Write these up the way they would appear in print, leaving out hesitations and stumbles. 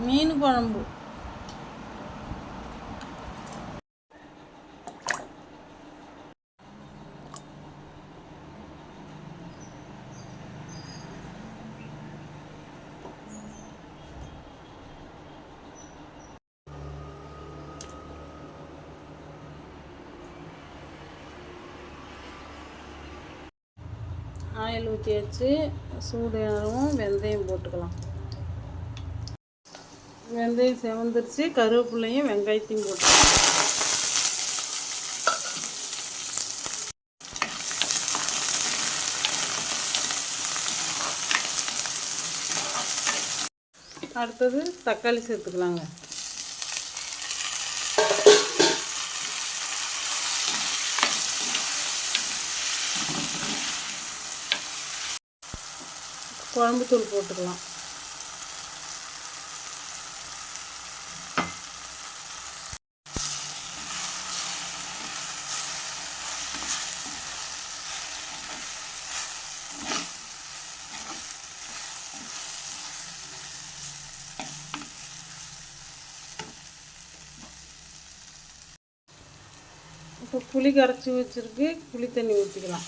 மீன் குழம்பு. ஆயில் ஊற்றி வச்சு சூடு ஏறவும் வெந்தயம் போட்டுக்கலாம். வெந்தயம் செவந்துருச்சு. கருவேப்பிலையும் வெங்காயத்தையும் போட்டுக்கலாம். அடுத்தது தக்காளி சேர்த்துக்கலாங்க. குழம்பு தூள் போட்டுக்கலாம். இப்போ புளி கரைச்சி வச்சுருக்கு. புளி தண்ணி ஊற்றிக்கலாம்.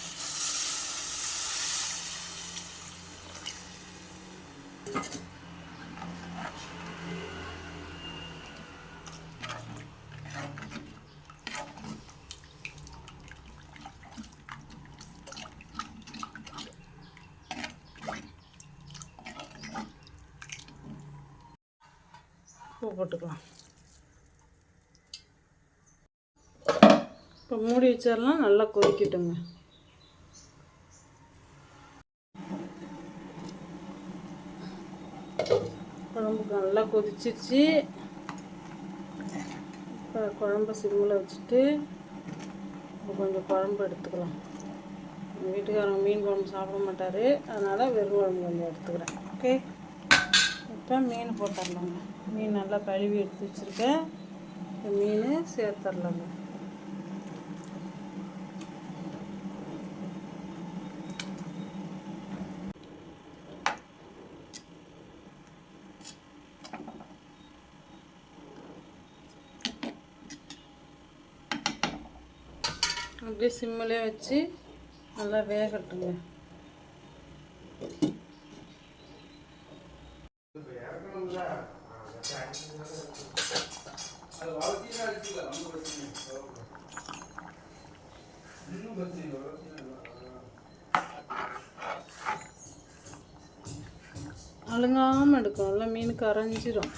உப்பு போட்டுக்கலாம். இப்போ மூடி வச்சிடலாம். நல்லா கொதிக்கட்டுங்க. குழம்புக்கு நல்லா கொதிச்சிருச்சு. இப்போ குழம்பு சிம்மில் வச்சுட்டு இப்போ கொஞ்சம் குழம்பு எடுத்துக்கலாம். எங்கள் வீட்டுக்காரங்க மீன் குழம்பு சாப்பிட மாட்டார், அதனால் வெறும் குழம்பு கொஞ்சம் எடுத்துக்கிறேன். ஓகே, இப்போ மீன் போட்டுடலாங்க. மீன் நல்லா கழுவி எடுத்து வச்சுருக்கேன். இப்போ மீன் சேர்த்துடலாங்க. அப்படியே சிம்மிலே வச்சு நல்லா வேகட்டுங்க. அழுங்காமல் எடுக்கும். நல்லா மீன் கரைஞ்சிரும்.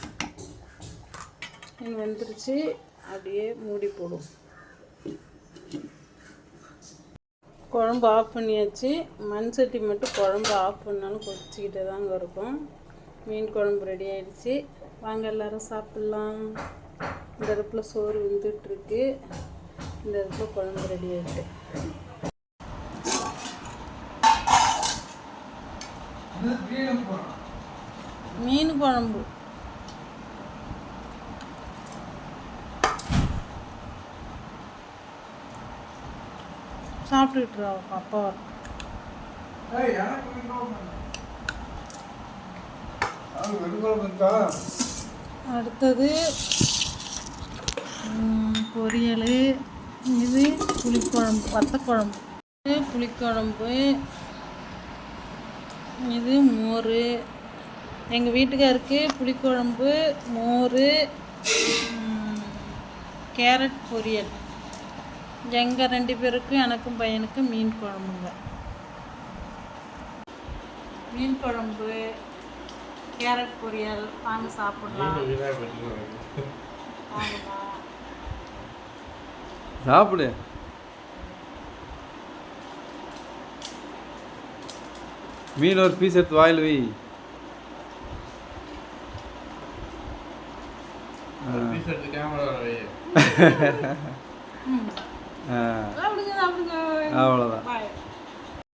மீன் வெந்துருச்சு. அப்படியே மூடி போடும். குழம்பு ஆஃப் பண்ணியாச்சு. மண் சட்டி மட்டும் குழம்பு ஆஃப் பண்ணாலும் கொதிச்சிக்கிட்டே தாங்க இருக்கும். மீன் குழம்பு ரெடி ஆகிடுச்சு. வாங்க எல்லோரும் சாப்பிட்லாம். இந்த இடத்துல சோறு வெந்துட்டுருக்கு. இந்த இடத்துல குழம்பு ரெடி ஆகிட்டு. மீன் குழம்பு சாப்பிட்டுட்டு அப்பா. அடுத்தது பொரியல். இது புளிக்குழம்பு, வத்தக்குழம்பு. இது புளிக்குழம்பு. இது மோர். எங்கள் வீட்டுக்காருக்கு புளிக்குழம்பு, மோர், கேரட் பொரியல். எங்கள் 2 பேருக்கும் எனக்கும் பையனுக்கும் மீன் குழம்புங்க. மீன் குழம்பு, கேரட் பொரியல். வாங்க சாப்பிடலாம். சாப்பிடு. மீன் ஒரு பீஸ் எடுத்து வாயில் வை. அவ்வளோதான்.